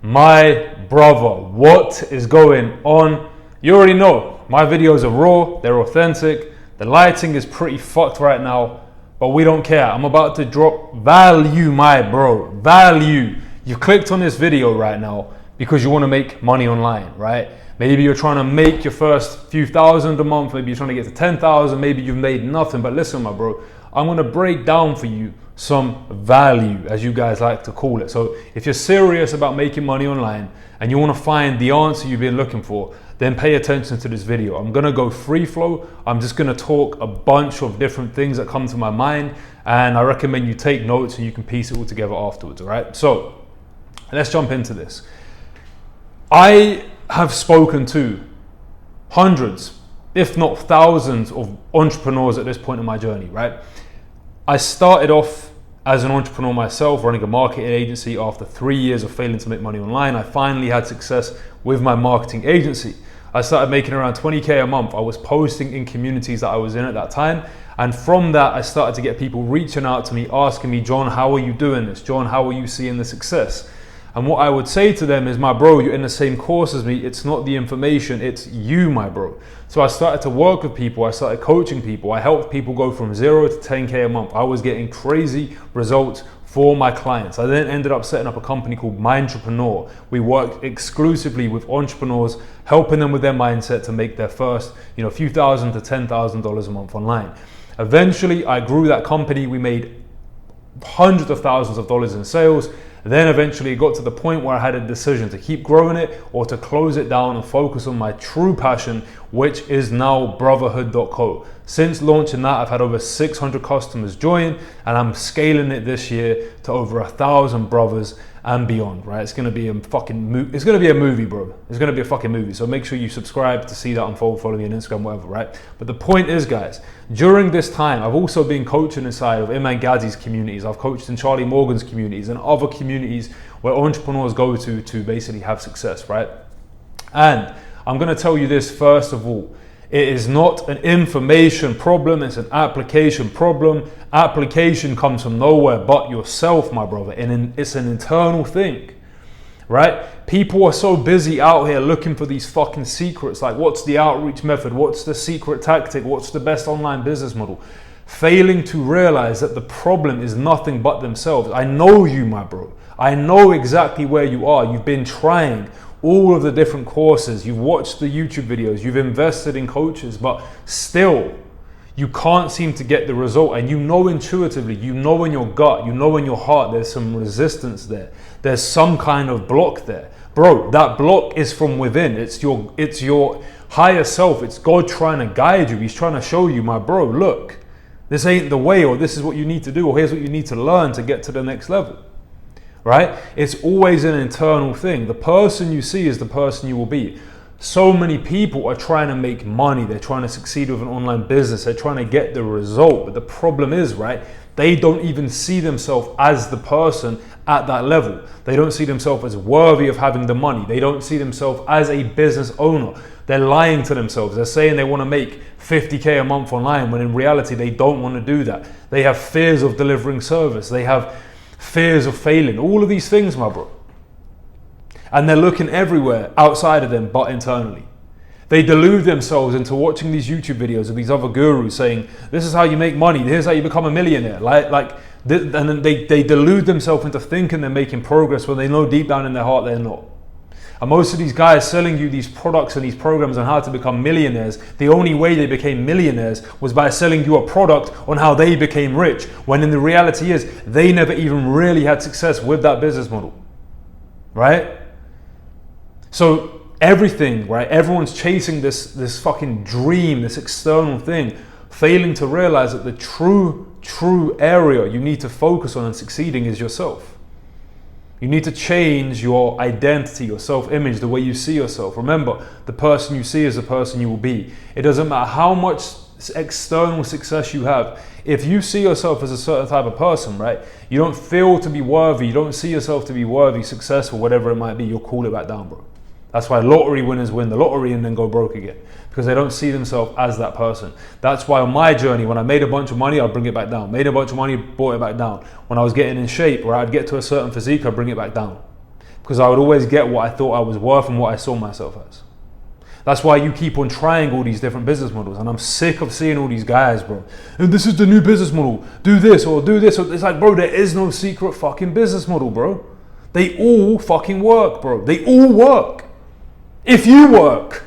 My brother, what is going on? You already know, my videos are raw, they're authentic, the lighting is pretty fucked right now, but we don't care. I'm about to drop value, my bro, value. You clicked on this video right now because you want to make money online, right? Maybe you're trying to make your first few thousand a month, maybe you're trying to get to 10,000, maybe you've made nothing, but listen, my bro, I'm going to break down for you some value, as you guys like to call it. So if you're serious about making money online and you want to find the answer you've been looking for, then pay attention to this video. I'm going to go free flow. I'm just going to talk a bunch of different things that come to my mind, and I recommend you take notes and you can piece it all together afterwards, all right? So let's jump into this. I have spoken to hundreds, if not thousands, of entrepreneurs at this point in my journey, right? I started off as an entrepreneur myself, running a marketing agency. After 3 years of failing to make money online, I finally had success with my marketing agency. I started making around 20K a month. I was posting in communities that I was in at that time. And from that, I started to get people reaching out to me, asking me, John, how are you doing this? John, how are you seeing the success? And what I would say to them is, my bro, you're in the same course as me. It's not the information, it's you, my bro. So I started to work with people. I started coaching people. I helped people go from 0 to 10K a month. I was getting crazy results for my clients. I then ended up setting up a company called Mindtrepreneur. We worked exclusively with entrepreneurs, helping them with their mindset to make their first, few thousand to $10,000 a month online. Eventually, I grew that company. We made hundreds of thousands of dollars in sales. Then eventually it got to the point where I had a decision to keep growing it or to close it down and focus on my true passion, which is now Brotherhood.co. Since launching that, I've had over 600 customers join, and I'm scaling it this year to over 1,000 brothers and beyond, right? It's gonna be a it's gonna be a movie, bro. It's gonna be a fucking movie. So make sure you subscribe to see that unfold, follow me on Instagram, whatever, right? But the point is, guys, during this time, I've also been coaching inside of Iman Gadzhi's communities. I've coached in Charlie Morgan's communities and other communities where entrepreneurs go to basically have success, right? And I'm gonna tell you this first of all. It is not an information problem, it's an application problem. Application comes from nowhere but yourself, my brother, and it's an internal thing, right? People are so busy out here looking for these fucking secrets, like what's the outreach method, what's the secret tactic, what's the best online business model, failing to realize that the problem is nothing but themselves. I know you, my bro. I know exactly where you are. You've been trying all of the different courses, you've watched the YouTube videos, you've invested in coaches, but still you can't seem to get the result. And you know intuitively, you know in your gut, you know in your heart, there's some resistance there. There's some kind of block there. Bro, that block is from within. It's your higher self. It's God trying to guide you. He's trying to show you, my bro, look, this ain't the way, or this is what you need to do, or here's what you need to learn to get to the next level. Right? It's always an internal thing. The person you see is the person you will be. So many people are trying to make money. They're trying to succeed with an online business. They're trying to get the result. But the problem is, right, they don't even see themselves as the person at that level. They don't see themselves as worthy of having the money. They don't see themselves as a business owner. They're lying to themselves. They're saying they want to make 50K a month online, when in reality, they don't want to do that. They have fears of delivering service. They have fears of failing, all of these things, my bro. And they're looking everywhere outside of them but internally. They delude themselves into watching these YouTube videos of these other gurus saying, this is how you make money, here's how you become a millionaire. And then they delude themselves into thinking they're making progress when they know deep down in their heart they're not. And most of these guys selling you these products and these programs on how to become millionaires, the only way they became millionaires was by selling you a product on how they became rich, when in the reality is they never even really had success with that business model, right? So everything, right? Everyone's chasing this fucking dream, this external thing, failing to realize that the true area you need to focus on and succeeding is yourself. You need to change your identity, your self-image, the way you see yourself. Remember, the person you see is the person you will be. It doesn't matter how much external success you have. If you see yourself as a certain type of person, right, you don't feel to be worthy, you don't see yourself to be worthy, successful, whatever it might be, you'll cool it back down, bro. That's why lottery winners win the lottery and then go broke again, because they don't see themselves as that person. That's why on my journey, when I made a bunch of money, I'd bring it back down. Made a bunch of money, brought it back down. When I was getting in shape, where I'd get to a certain physique, I'd bring it back down. because I would always get what I thought I was worth and what I saw myself as. That's why you keep on trying all these different business models, and I'm sick of seeing all these guys, bro. And this is the new business model. Do this or do this. It's like, bro, there is no secret fucking business model, bro. They all fucking work, bro. They all work. If you work,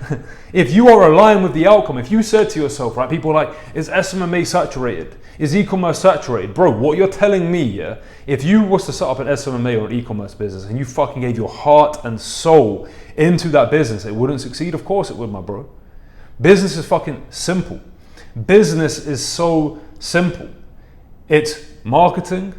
if you are aligned with the outcome, if you said to yourself, right, people are like, is SMMA saturated? Is e-commerce saturated? Bro, what you're telling me, yeah, if you was to set up an SMMA or an e-commerce business and you fucking gave your heart and soul into that business, it wouldn't succeed? Of course it would, my bro. Business is fucking simple. Business is so simple. It's marketing,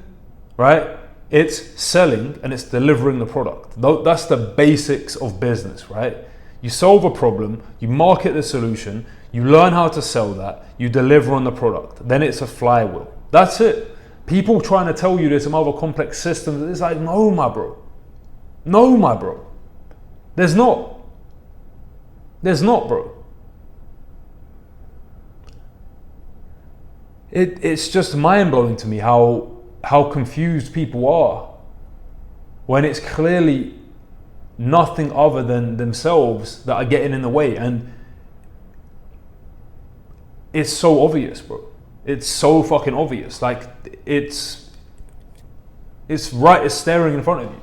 right? It's selling, and it's delivering the product. That's the basics of business, right? You solve a problem, you market the solution, you learn how to sell that, you deliver on the product. Then it's a flywheel. That's it. People trying to tell you there's some other complex systems. It's like, no, my bro. No, my bro. There's not. There's not, bro. It's just mind-blowing to me how confused people are when it's clearly nothing other than themselves that are getting in the way. And it's so obvious, bro. It's so fucking obvious. Like, it's right, it's staring in front of you.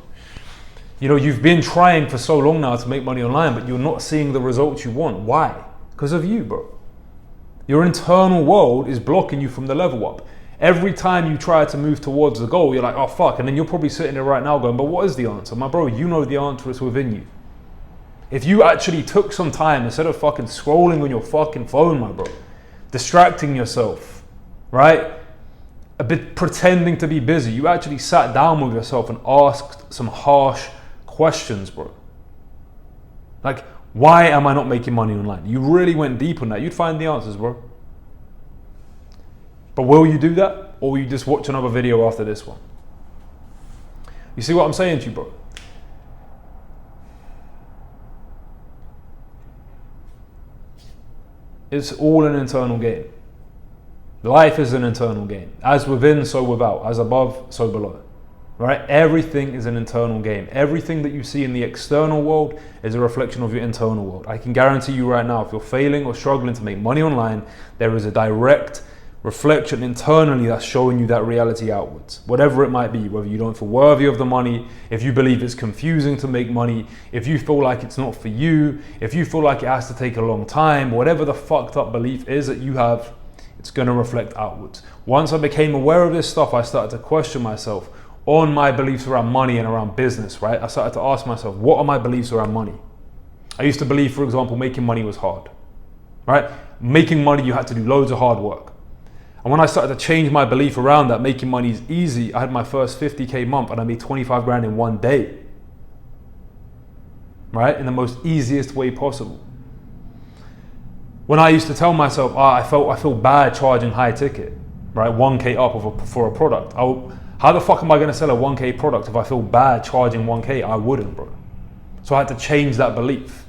You know, you've been trying for so long now to make money online, but you're not seeing the results you want. Why? Because of you, bro. Your internal world is blocking you from the level up. Every time you try to move towards the goal, you're like, oh fuck, and then you're probably sitting there right now going, but what is the answer? My bro, you know the answer is within you. If you actually took some time, instead of fucking scrolling on your fucking phone, my bro, distracting yourself, right? A bit pretending to be busy, you actually sat down with yourself and asked some harsh questions, bro. Like, why am I not making money online? You really went deep on that, you'd find the answers, bro. But will you do that? Or will you just watch another video after this one? You see what I'm saying to you, bro? It's all an internal game. Life is an internal game. As within, so without. As above, so below. Right? Everything is an internal game. Everything that you see in the external world is a reflection of your internal world. I can guarantee you right now, if you're failing or struggling to make money online, there is a direct reflection internally that's showing you that reality outwards. Whatever it might be, whether you don't feel worthy of the money, if you believe it's confusing to make money, if you feel like it's not for you, if you feel like it has to take a long time, whatever the fucked up belief is that you have, it's going to reflect outwards. Once I became aware of this stuff, I started to question myself on my beliefs around money and around business, right? I started to ask myself, what are my beliefs around money? I used to believe, for example, making money was hard, right? Making money, you had to do loads of hard work. And when I started to change my belief around that making money is easy, I had my first 50K month and I made 25 grand in one day, right? In the most easiest way possible. When I used to tell myself, I feel bad charging high ticket, right? 1K up for a product. How the fuck am I going to sell a 1K product if I feel bad charging 1K? I wouldn't, bro. So I had to change that belief,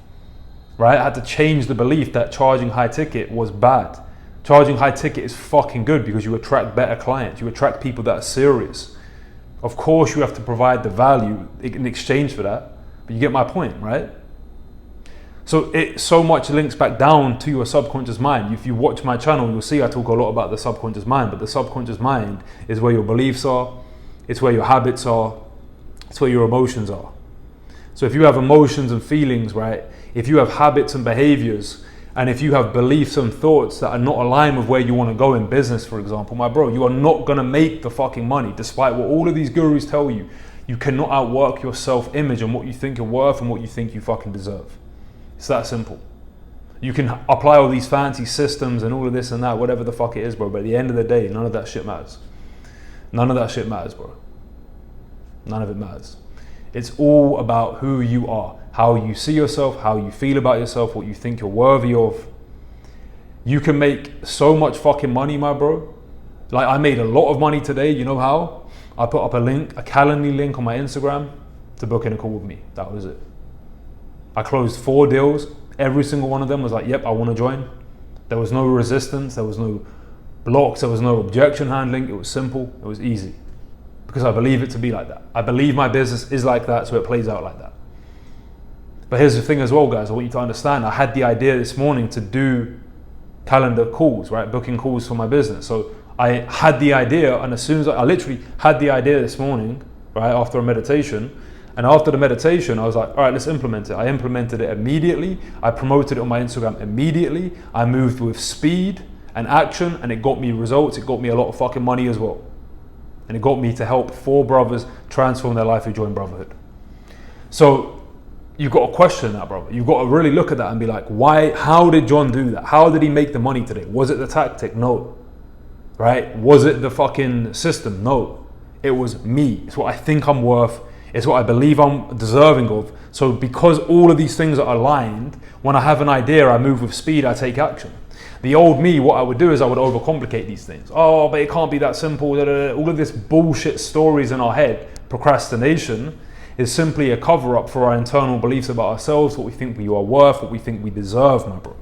right? I had to change the belief that charging high ticket was bad. Charging high ticket is fucking good because you attract better clients. You attract people that are serious. Of course, you have to provide the value in exchange for that, but you get my point, right? So it so much links back down to your subconscious mind. If you watch my channel, you'll see I talk a lot about the subconscious mind, but the subconscious mind is where your beliefs are, it's where your habits are, it's where your emotions are. So if you have emotions and feelings, right? If you have habits and behaviors, and if you have beliefs and thoughts that are not aligned with where you want to go in business, for example, my bro, you are not going to make the fucking money, despite what all of these gurus tell you. You cannot outwork your self-image and what you think you're worth and what you think you fucking deserve. It's that simple. You can apply all these fancy systems and all of this and that, whatever the fuck it is, bro, but at the end of the day, none of that shit matters. None of that shit matters, bro. None of it matters. It's all about who you are, how you see yourself, how you feel about yourself, what you think you're worthy of. You can make so much fucking money, my bro. Like, I made a lot of money today. You know how? I put up a Calendly link on my Instagram to book in a call with me. That was it. I closed 4 deals. Every single one of them was like, yep, I want to join. There was no resistance. There was no blocks. There was no objection handling. It was simple. It was easy. because I believe it to be like that. I believe my business is like that, so it plays out like that. But here's the thing as well, guys, I want you to understand, I had the idea this morning to do calendar calls, right? Booking calls for my business. So I had the idea, and as soon as I literally had the idea this morning, right, after a meditation, and after the meditation, I was like, all right, let's implement it. I implemented it immediately. I promoted it on my Instagram immediately. I moved with speed and action, and it got me results. It got me a lot of fucking money as well. And it got me to help 4 brothers transform their life who join Brotherhood. So you've got to question that, brother. You've got to really look at that and be like, why, how did John do that? How did he make the money today? Was it the tactic? No. Right? Was it the fucking system? No. It was me. It's what I think I'm worth. It's what I believe I'm deserving of. So because all of these things are aligned, when I have an idea, I move with speed, I take action. The old me, what I would do is I would overcomplicate these things. Oh, but it can't be that simple. All of this bullshit stories in our head, procrastination, is simply a cover-up for our internal beliefs about ourselves, what we think we are worth, what we think we deserve, my bro.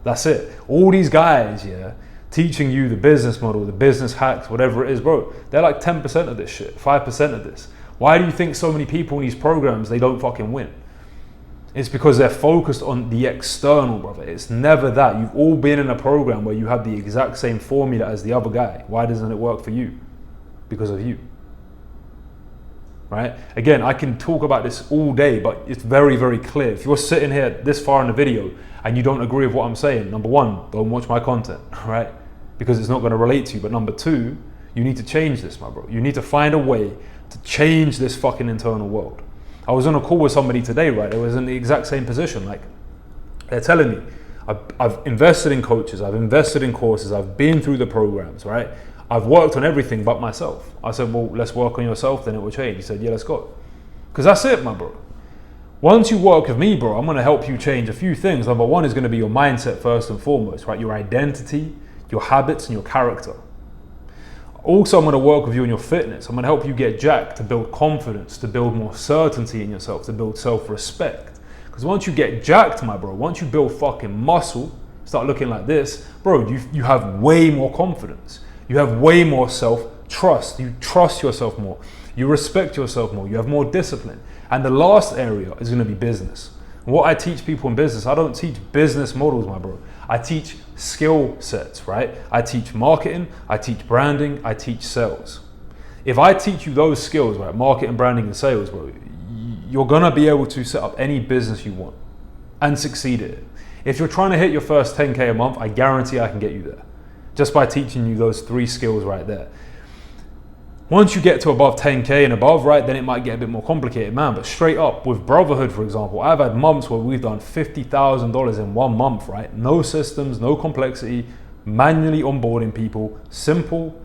That's it. All these guys, yeah, teaching you the business model, the business hacks, whatever it is, bro, they're like 10% of this shit, 5% of this. Why do you think so many people in these programs, they don't fucking win? It's because they're focused on the external, brother. It's never that. You've all been in a program where you have the exact same formula as the other guy. Why doesn't it work for you? Because of you. Right? Again, I can talk about this all day, but it's very, very clear. If you're sitting here this far in the video and you don't agree with what I'm saying, number one, don't watch my content, right? Because it's not going to relate to you. But number two, you need to change this, my bro. You need to find a way to change this fucking internal world. I was on a call with somebody today, right? It was in the exact same position. Like, they're telling me, I've invested in coaches, I've invested in courses, I've been through the programs, right? I've worked on everything but myself. I said, well, let's work on yourself, then it will change. He said, yeah, let's go. Because that's it, my bro. Once you work with me, bro, I'm going to help you change a few things. Number one is going to be your mindset first and foremost, right? Your identity, your habits, and your character. Also, I'm going to work with you on your fitness. I'm going to help you get jacked to build confidence, to build more certainty in yourself, to build self-respect. Because once you get jacked, my bro, once you build fucking muscle, start looking like this, bro, you have way more confidence. You have way more self-trust. You trust yourself more. You respect yourself more. You have more discipline. And the last area is going to be business. What I teach people in business, I don't teach business models, my bro. I teach skill sets, right? I teach marketing, I teach branding, I teach sales. If I teach you those skills, right, marketing, branding, and sales, bro, you're gonna be able to set up any business you want and succeed at it. If you're trying to hit your first 10K a month, I guarantee I can get you there just by teaching you those 3 skills right there. Once you get to above 10K and above, right, then it might get a bit more complicated, man. But straight up with Brotherhood, for example, I've had months where we've done $50,000 in 1 month, right? No systems, no complexity, manually onboarding people, simple.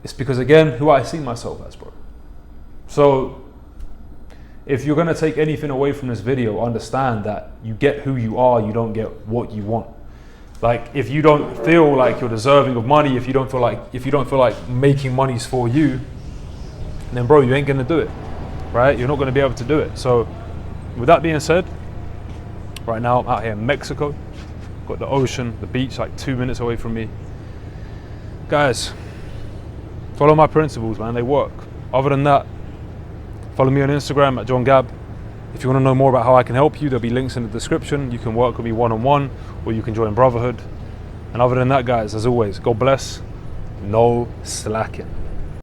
It's because, again, who I see myself as, bro. So if you're gonna take anything away from this video, understand that you get who you are, you don't get what you want. Like, if you don't feel like you're deserving of money, if you don't feel like making money's for you, then bro, you ain't gonna do it, right? You're not gonna be able to do it. So with that being said, right now I'm out here in Mexico, got the ocean, the beach like 2 minutes away from me. Guys, follow my principles, man, they work. Other than that, follow me on Instagram at John Gab. If you want to know more about how I can help you, there'll be links in the description. You can work with me one-on-one, or you can join Brotherhood. And other than that, guys, as always, God bless, no slacking.